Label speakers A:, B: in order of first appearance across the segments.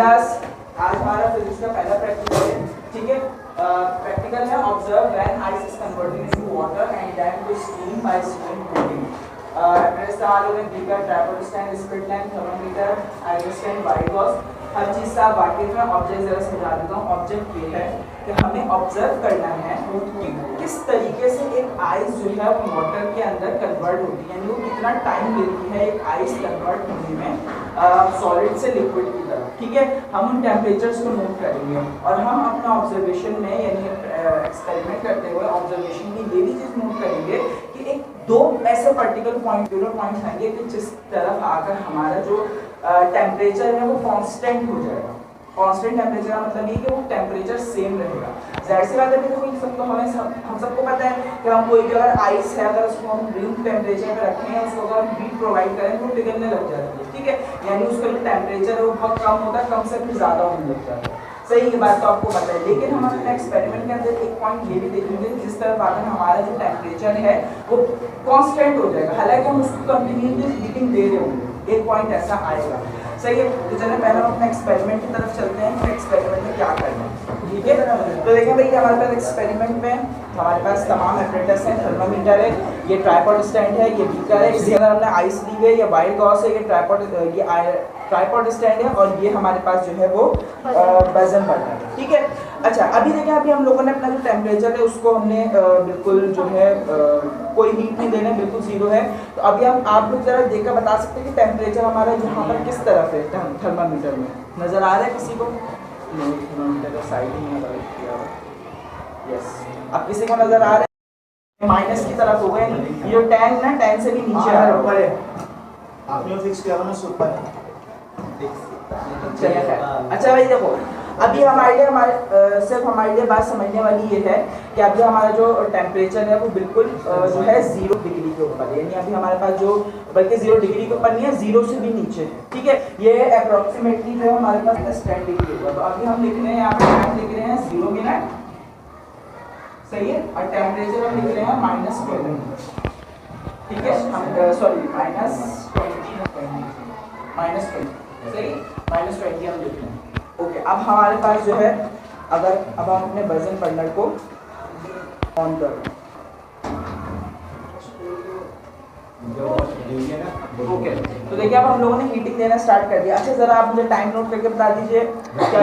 A: Class, आज हमारा physics का पहला प्रैक्टिकल है, ठीक है। प्रैक्टिकल है observe when ice is converted into water and then to steam by steam cooling. इस्तेमाल होगा beaker, tripod stand, spirit lamp, thermometer, iron stand, white gauze, हर चीज़ से आप वाकिफ हैं। ऑब्जेक्ट जरा समझा देता हूँ। ऑब्जेक्ट ये है कि हमें ऑब्जर्व करना है कि किस तरीके से एक आइस जो है वो वाटर के अंदर कन्वर्ट होती है, यानी वो कितना टाइम लेती है एक आइस कन्वर्ट होने में सॉलिड से लिक्विड की तरफ, ठीक है। हम उन टेम्परेचर्स को नोट करेंगे और हम अपना ऑब्जर्वेशन में यानी एक्सपेरिमेंट करते हुए ऑब्जर्वेशन में ये भी चीज़ नोट करेंगे कि एक दो ऐसे पर्टिकुलर पॉइंट्स आएंगे कि जिस तरफ आकर हमारा जो टेम्परेचर है वो कांस्टेंट हो जाएगा। कांस्टेंट टेम्परेचर का मतलब ये कि वो टेम्परेचर सेम रहेगा। जाहिर सी बात है कि देखो सबको हम सबको पता है कि हम कोई भी अगर आइस है अगर उसको हम रूम टेम्परेचर पे रखें या उसको अगर हम हीट प्रोवाइड करें तो पिघलने लग जाती है, ठीक है। यानी उसका जो टेम्परेचर है वो बहुत कम होता है, कम से कम ज़्यादा होने लग जाता है। सही, ये बात तो आपको पता है। लेकिन हम अपने एक्सपेरिमेंट के अंदर एक पॉइंट ये भी देखेंगे जिस तरफ आकर हमारा जो टेम्परेचर है वो कांस्टेंट हो जाएगा, हालांकि हम उसको कंटिन्यूसली हीटिंग दे रहे होंगे। एक पॉइंट ऐसा आएगा, सही है। तो चलिए पहले हम अपने एक्सपेरिमेंट की तरफ चलते हैं कि एक्सपेरिमेंट में क्या करना है, ठीक है। तो देखें भाई हमारे पास एक्सपेरिमेंट में हमारे पास तमाम एपरेटस हैं। थर्मामीटर है, ये ट्राइपॉड स्टैंड है, ये बीकर है, इसके अंदर हमने आइस ली है, ये वाइट गॉस है, ये ट्राइपॉड स्टैंड है और ये हमारे पास जो है वो वजन बढ़ है, ठीक है। अच्छा, अभी देखें अभी हम लोगों ने अपना जो टेम्परेचर है उसको हमने बिल्कुल जो है कोई हीट नहीं देना, बिल्कुल जीरो है। तो अभी हम आप लोग जरा देखकर बता सकते हैं कि टेम्परेचर हमारा यहाँ पर किस तरफ है थर्मामीटर में, नज़र आ रहा है किसी को? नहीं, थर्मामीटर का साइड ही किया हुआ। यस, अब किसी को नज़र आ रहा है? माइनस की तरफ हो गए, ये जो 10 ना 10 से भी नीचे आ रहा है।
B: आपने फिक्स किया ना सुपर है।
A: अच्छा भाई देखो, अभी हमारे सिर्फ हमारे लिए बात समझने वाली ये है कि अभी हमारा जो टेम्परेचर है वो बिल्कुल जो है 0 डिग्री के ऊपर है, यानी अभी हमारे पास जो बल्कि 0 डिग्री के ऊपर नहीं है, 0 से भी नीचे है, ठीक है। ये अप्रोक्सीमेटली जो है हमारे पास 10 डिग्री होगा। तो अभी हम लिख रहे हैं यहाँ पे टाइम लिख रहे हैं 0 मिनट, सही है, और टेम्परेचर हम लिख रहे हैं -20, ठीक है। हम सॉरी -20, सही, -20 हम लिख रहे हैं। ओके, अब हमारे पास जो है अगर अब हम अपने वजन बर्नर को ऑन कर ओके, तो देखिए अब हम लोगों ने हीटिंग देना स्टार्ट कर दिया। अच्छा जरा आप मुझे टाइम नोट करके बता दीजिए क्या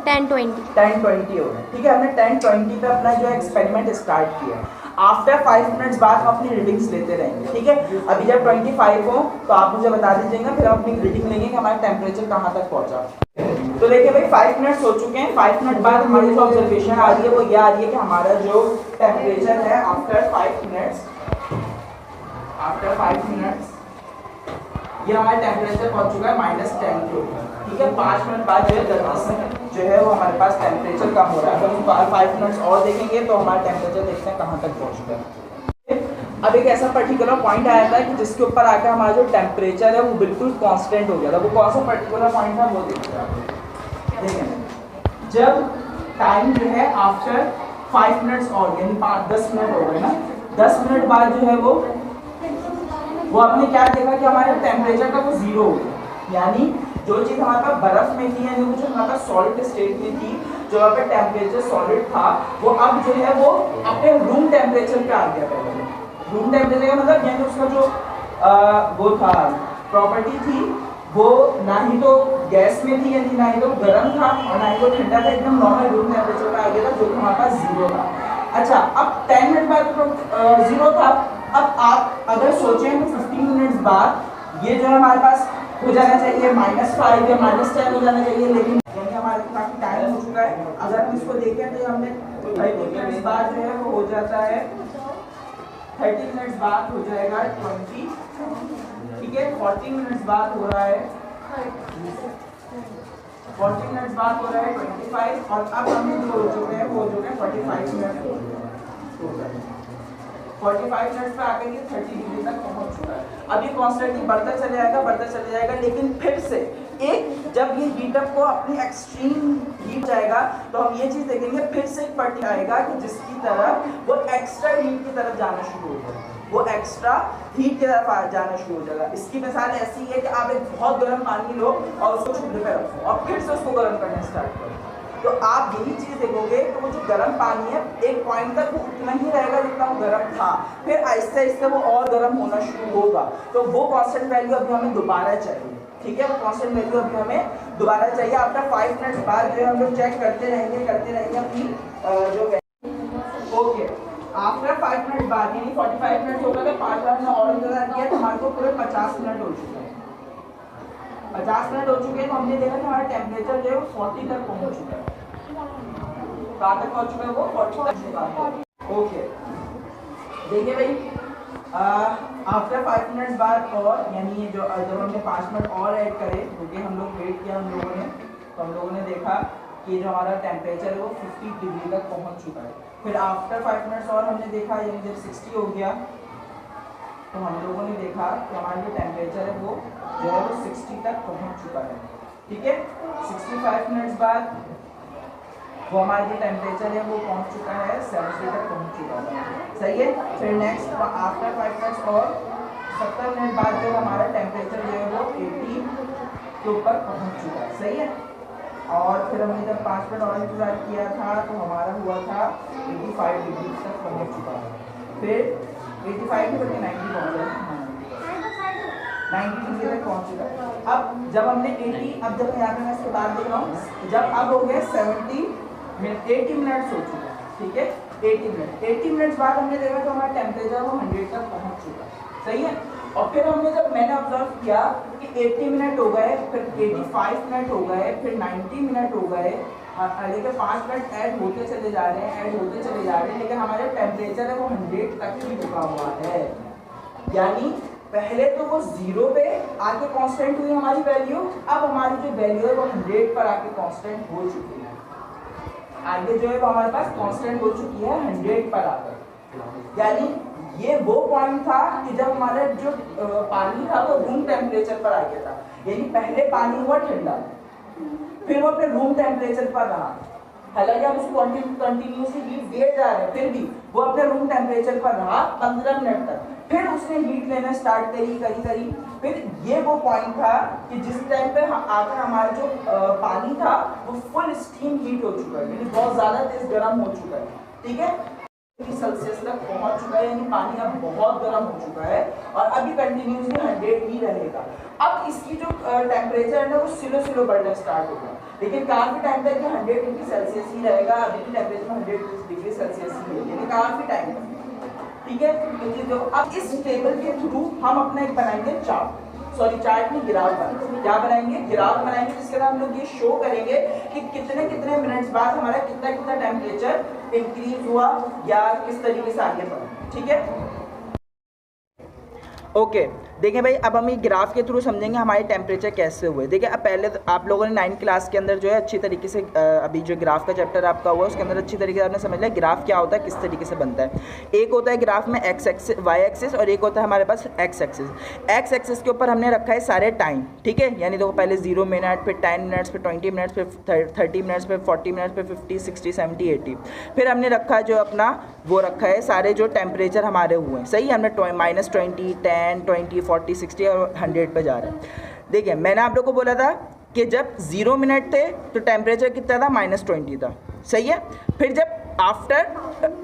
A: 10:20 हो गया, ठीक है। हमने 10:20 पे अपना जो एक्सपेरिमेंट स्टार्ट किया। आफ्टर 5 मिनट्स बाद हम अपनी रीडिंग्स लेते रहेंगे, ठीक है। अभी जब 25 हो तो आप मुझे बता दीजिएगा, फिर हम अपनी रीडिंग लेंगे कि हमारा टेम्परेचर कहाँ तक पहुँचा। तो देखिए भाई 5 मिनट्स हो चुके हैं। 5 मिनट बाद हमारी जो ऑब्जर्वेशन आ रही है वो ये आ रही है कि हमारा जो टेम्परेचर है आफ्टर 5 मिनट्स ये हमारा टेम्परेचर पहुंच चुका है -10 के ऊपर, ठीक है। 5 मिनट बाद जो है 10% जो है वो हमारे पास टेम्परेचर कम हो रहा है। अगर हम 5 मिनट्स और देखेंगे तो हमारा टेम्परेचर देखते हैं कहाँ तक पहुँच चुका है। अब एक ऐसा पर्टिकुलर पॉइंट आया था कि जिसके ऊपर आकर हमारा जो टेम्परेचर है वो बिल्कुल कांस्टेंट हो गया था। वो कौन सा पर्टिकुलर पॉइंट था वो देखिए, जब टाइम जो है आफ्टर 5 मिनट्स और यानी 10 मिनट हो गए ना, 10 मिनट बाद जो है वो आपने क्या देखा कि हमारे टेम्परेचर का वो 0 हो गया। यानी जो चीज़ हमारे पास बर्फ में थी यानी जो हमारे पास सॉलिड स्टेट में थी, जो वहाँ पे टेम्परेचर सॉलिड था वो अब जो है वो अपने रूम टेम्परेचर पे आ गया। पहले रूम टेम्परेचर का मतलब यानी उसका जो वो था प्रॉपर्टी थी वो ना ही तो गैस में थी यानी ना ही तो गर्म था और ना ही तो ठंडा था, एकदम नॉर्मल रूम टेम्परेचर पे आ गया था, जो कि हमारे पास 0 था। अच्छा, अब 10 मिनट बाद 0 था। अब आप अगर सोचें तो 15 मिनट्स बाद ये जो है हमारे पास हो जाना चाहिए -5 या -10 हो जाना चाहिए, लेकिन हमारे काफ़ी टाइम हो चुका है। अगर हम इसको देखें तो हमने 30 मिनट्स बाद जो है वो हो जाता है 30 मिनट्स बाद हो जाएगा 20, ठीक है। 40 मिनट्स बाद हो रहा है 40 मिनट्स बाद हो रहा है 25 और अब हमें जो हो चुके हैं वो हो चुके हैं 45 मिनट हो गए। 45 मिनट्स पे आकर ये 30 डिग्री तक पहुंच चुका है। अब ये कॉन्स्टेंटली बढ़ता चले जाएगा, लेकिन फिर से एक जब ये हीट अप को अपनी एक्सट्रीम हीट जाएगा तो हम ये चीज़ देखेंगे फिर से एक पार्टी आएगा कि जिसकी तरफ वो एक्स्ट्रा हीट की तरफ जाना शुरू हो जाएगा, वो एक्स्ट्रा हीट की तरफ जाना शुरू हो जाएगा। इसकी मिसाल ऐसी है कि आप एक बहुत गर्म पानी लो और उसको चूल्हे पे रखो और फिर से उसको गर्म करना स्टार्ट करो, तो आप यही चीज़ देखोगे कि वो जो गर्म पानी है एक पॉइंट तक वो उतना ही रहेगा जितना वो गर्म था, फिर आहिस्ते आहिस्ते वो और गर्म होना शुरू होगा। तो वो कांस्टेंट वैल्यू अभी हमें दोबारा चाहिए, ठीक है, वो कांस्टेंट वैल्यू अभी हमें दोबारा चाहिए। आफ्टर 5 मिनट्स बाद जो हम लोग चेक करते रहेंगे अपनी जो ओके, आफ्टर 5 मिनट बाद यानी 45 मिनट हो गए, 5 बार हमने और इंतजार किया तो हमारे को पूरे 50 मिनट हो चुके हैं। 50 मिनट हो चुके हैं तो हमने देखा कि हमारा टेम्परेचर जो है वो 40 तक पहुंच चुका है। कहाँ तक पहुंच चुका है वो 40 तक चुका है। ओके, देखिए भाई, आफ्टर 5 मिनट्स बाद और यानी जब हमने 5 मिनट और ऐड करे, क्योंकि हम लोग वेट किया हम लोगों ने, तो हम लोगों ने देखा कि जो हमारा टेम्परेचर है वो 50 डिग्री तक पहुंच चुका है। फिर आफ्टर 5 मिनट्स और हमने देखा, यानी जब 60 हो गया तो हम लोगों ने देखा कि हमारा जो टेम्परेचर है वो जो है वो 60 तक पहुंच चुका है, ठीक है। 65 मिनट्स बाद वो हमारा जो टेम्परेचर है वो पहुंच चुका है 70 तक पहुंच चुका है, सही है। फिर नेक्स्ट आफ्टर 5 मिनट्स और 70 मिनट बाद जो हमारा टेम्परेचर जो है वो 80 के ऊपर पहुंच चुका है, सही है। और फिर हमने जब 5 मिनट और इंतजार किया था तो हमारा हुआ था 85 डिग्री तक पहुंच चुका है। फिर 85 के बल्कि 90 पहुंच गया, 90 डिग्री तक पहुंच चुका है। अब जब हमने 80, अब जब यहाँ पे मैं इसके बाद देख रहा हूँ, जब अब हो गया 70 मिनट, 80 मिनट्स हो चुके हैं, ठीक है, 80 मिनट्स बाद हमने देखा कि हमारा टेम्परेचर वो 100 तक पहुंच चुका है, सही है। और फिर हमने जब मैंने ऑब्जर्व किया कि 80 मिनट हो गए, फिर 85 मिनट हो गए, फिर 90 मिनट हो गए, लेकिन 5 मिनट ऐड होते चले जा रहे हैं, लेकिन हमारे टेम्परेचर है वो 100 तक ही रुका हुआ है। यानी पहले तो वो 0 पे आके कांस्टेंट हुई हमारी वैल्यू, अब हमारी जो वैल्यू है वो 100 पर आके कांस्टेंट हो चुकी है। आगे जो है वो हमारे पास कांस्टेंट हो चुकी है 100 पर आकर। यानी ये वो पॉइंट था कि जब हमारा जो पानी था वो रूम टेम्परेचर पर आ गया था, यानी पहले पानी हुआ ठंडा, फिर वो अपने रूम टेम्परेचर पर रहा, हालांकि हम उसको कंटिन्यूसली हीट दिए जा रहे हैं, फिर भी वो अपने रूम टेम्परेचर पर रहा 15 मिनट तक, फिर उसने हीट लेना स्टार्ट करी। फिर ये वो पॉइंट था कि जिस टाइम पे आकर हमारा जो पानी था वो फुल स्टीम हीट हो चुका है, यानी बहुत ज़्यादा तेज गर्म हो चुका है, ठीक है, सेल्सियस तक पहुंच चुका है, यानी पानी अब बहुत गर्म हो चुका है और अभी कंटिन्यूसली 100 ही रहेगा। अब इसकी जो टेम्परेचर है ना वो स्लो बढ़ना स्टार्ट होगा, लेकिन काफ़ी टाइम तक 100 डिग्री सेल्सियस ही रहेगा। अभी भी टेम्परेचर 100 डिग्री सेल्सियस ही है, यानी काफ़ी टाइम तक, ठीक है। तो अब इस टेबल के थ्रू हम अपना एक बनाएंगे चार्ट में ग्राफ बनाएंगे। क्या बनाएंगे? ग्राफ बनाएंगे, जिसके बाद हम लोग ये शो करेंगे कि कितने मिनट्स बाद हमारा कितना टेम्परेचर इंक्रीज हुआ या किस तरीके से आगे बढ़ा, ठीक है। ओके, देखिए भाई, अब हम ये ग्राफ के थ्रू समझेंगे हमारे टेम्परेचर कैसे हुए। देखिए, अब पहले तो आप लोगों ने 9th क्लास के अंदर जो है अच्छी तरीके से अभी जो ग्राफ का चैप्टर आपका हुआ उसके अंदर अच्छी तरीके से आपने समझ लिया ग्राफ क्या होता है, किस तरीके से बनता है। एक होता है ग्राफ में एक्स एक्सिस, वाई एक्सिस, और एक होता है हमारे पास एक्स एक्सिस। एक्स एक्सिस के ऊपर हमने रखा है सारे टाइम, ठीक है, यानी देखो पहले 0 मिनट, फिर 10 मिनट्स, फिर 20 मिनट्स, फिर 30 मिनट्स, फिर 40 मिनट्स, फिर 50, 60, 70, 80। फिर हमने रखा जो अपना वो रखा है सारे जो टेम्परेचर हमारे हुए हैं, सही है। हमने -20, 10, 20, 40, 60 और 100 पे जा रहे हैं। देखिए, मैंने आप लोग को बोला था कि जब 0 मिनट थे तो टेम्परेचर कितना था, -20 था, सही है। फिर जब after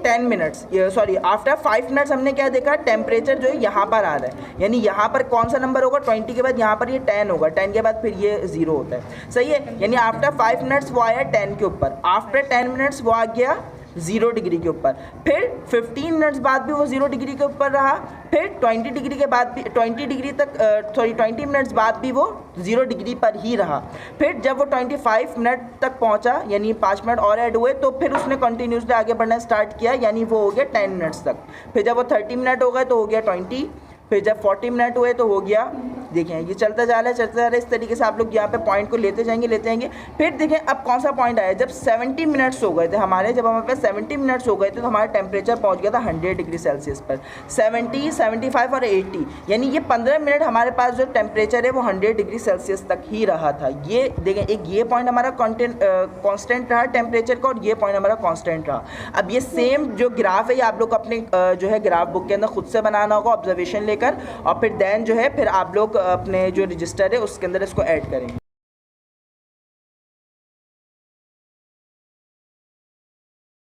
A: 10 minutes, sorry after 5 minutes हमने क्या देखा, टेम्परेचर जो है यहाँ पर आ रहा है, यानी यहाँ पर कौन सा नंबर होगा, 20 के बाद यहाँ पर ये 10 होगा, 10 के बाद फिर ये 0 होता है, सही है। यानी आफ्टर 5 मिनट्स वो आया 10 के ऊपर, आफ्टर 10 मिनट्स वो आ गया 0 डिग्री के ऊपर, फिर 15 मिनट्स बाद भी वो 0 डिग्री के ऊपर रहा, फिर 20 डिग्री के बाद भी 20 डिग्री तक 20 मिनट्स बाद भी वो 0 डिग्री पर ही रहा। फिर जब वो 25 मिनट तक पहुंचा, यानी 5 मिनट और ऐड हुए, तो फिर उसने कंटिन्यूसली आगे बढ़ना स्टार्ट किया, यानी वो हो गया 10 मिनट्स तक। फिर जब वो 30 मिनट हो गए तो हो गया 20, फिर जब 40 मिनट हुए तो हो गया
C: देखें ये चलता जा रहा है। इस तरीके से आप लोग यहाँ पे पॉइंट को लेते जाएंगे। फिर देखें अब कौन सा पॉइंट आया, जब 70 मिनट्स हो गए थे हमारे, जब हमारे पास 70 मिनट्स हो गए थे तो हमारा टेम्परेचर पहुँच गया था 100 डिग्री सेल्सियस पर। 70, 75 और 80 यानी ये 15 मिनट हमारे पास जो टेम्परेचर है वो 100 डिग्री सेल्सियस तक ही रहा था। ये देखें एक ये पॉइंट हमारा कांस्टेंट रहा टेम्परेचर का, और ये पॉइंट हमारा कांस्टेंट रहा। अब ये सेम जो ग्राफ है ये आप लोग को अपने जो है ग्राफ बुक के अंदर खुद से बनाना होगा ऑब्जर्वेशन लेकर, और फिर देन जो है फिर आप लोग अपने जो रजिस्टर है उसके अंदर इसको ऐड करेंगे।